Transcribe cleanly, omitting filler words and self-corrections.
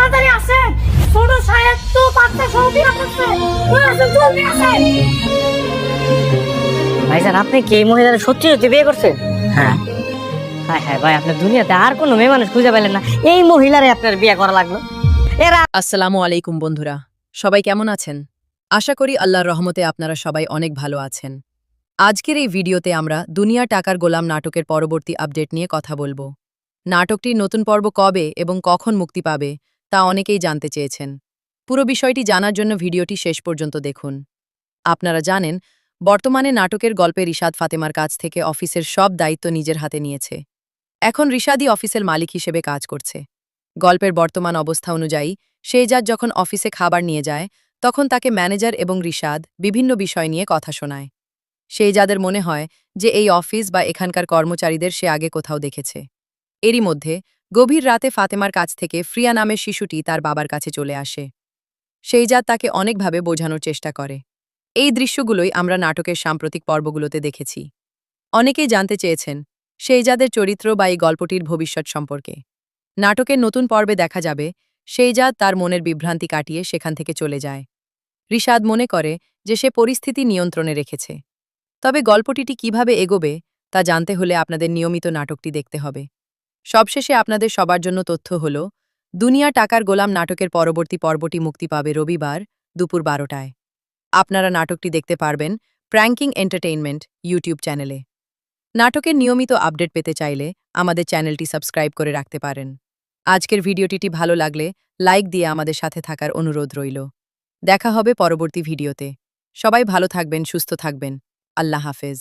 তাড়াতাড়ি আসেন, ছোট সাহেব তো বাচ্চা সহ বিয়ে করছে, ওই আসেন, জলদি আসেন। ভাইজান, আপনি কি এই মহিলারা সত্যি সত্যি বিয়ে করছেন? হ্যাঁ। হ্যাঁ হ্যাঁ ভাই, আপনার দুনিয়াতে আর কোনো মেয়ে মানুষ খুঁজে পেলেন না, এই মহিলারে আপনার বিয়ে করা লাগলো। এরা আসসালামু আলাইকুম বন্ধুরা, সবাই কেমন আছেন? আশা করি আল্লাহর রহমতে আপনারা সবাই অনেক ভালো আছেন। আজকের এই ভিডিওতে আমরা দুনিয়া টাকার গোলাম নাটকের পরবর্তী আপডেট নিয়ে কথা বলবো। নাটকটির নতুন পর্ব কবে এবং কখন মুক্তি পাবে তা অনেকেই জানতে চেয়েছেন। পুরো বিষয়টি জানার জন্য ভিডিওটি শেষ পর্যন্ত দেখুন। আপনারা জানেন, বর্তমানে নাটকের গল্পে রিশাদ ফাতেমার কাছ থেকে অফিসের সব দায়িত্ব নিজের হাতে নিয়েছে। এখন রিশাদই অফিসের মালিক হিসেবে কাজ করছে। গল্পের বর্তমান অবস্থা অনুযায়ী শেহজাদ যখন অফিসে খাবার নিয়ে যায়, তখন তাকে ম্যানেজার এবং রিশাদ বিভিন্ন বিষয় নিয়ে কথা শোনায়। শেহজাদের মনে হয় যে এই অফিস বা এখানকার কর্মচারীদের সে আগে কোথাও দেখেছে। এরই মধ্যে গভীর রাতে ফাতেমার কাছ থেকে ফ্রিয়া নামের শিশুটি তার বাবার কাছে চলে আসে। শেহজাদ তাকে অনেকভাবে বোঝানোর চেষ্টা করে। এই দৃশ্যগুলোই আমরা নাটকের সাম্প্রতিক পর্বগুলোতে দেখেছি। অনেকেই জানতে চেয়েছেন শেহজাদের চরিত্র বা এই গল্পটির ভবিষ্যৎ সম্পর্কে। নাটকের নতুন পর্বে দেখা যাবে শেহজাদ তার মনের বিভ্রান্তি কাটিয়ে সেখান থেকে চলে যায়। রিশাদ মনে করে যে সে পরিস্থিতি নিয়ন্ত্রণে রেখেছে। তবে গল্পটিটি কিভাবে এগোবে তা জানতে হলে আপনাদের নিয়মিত নাটকটি দেখতে হবে। সবশেষে আপনাদের সবার জন্য তথ্য হল, দুনিয়া টাকার গোলাম নাটকের পরবর্তী পর্বটি মুক্তি পাবে রবিবার দুপুর 12টায়। আপনারা নাটকটি দেখতে পারবেন প্র্যাঙ্কিং এন্টারটেইনমেন্ট ইউটিউব চ্যানেলে। নাটকের নিয়মিত আপডেট পেতে চাইলে আমাদের চ্যানেলটি সাবস্ক্রাইব করে রাখতে পারেন। আজকের ভিডিওটি ভালো লাগলে লাইক দিয়ে আমাদের সাথে থাকার অনুরোধ রইল। দেখা হবে পরবর্তী ভিডিওতে। সবাই ভালো থাকবেন, সুস্থ থাকবেন। আল্লাহ হাফেজ।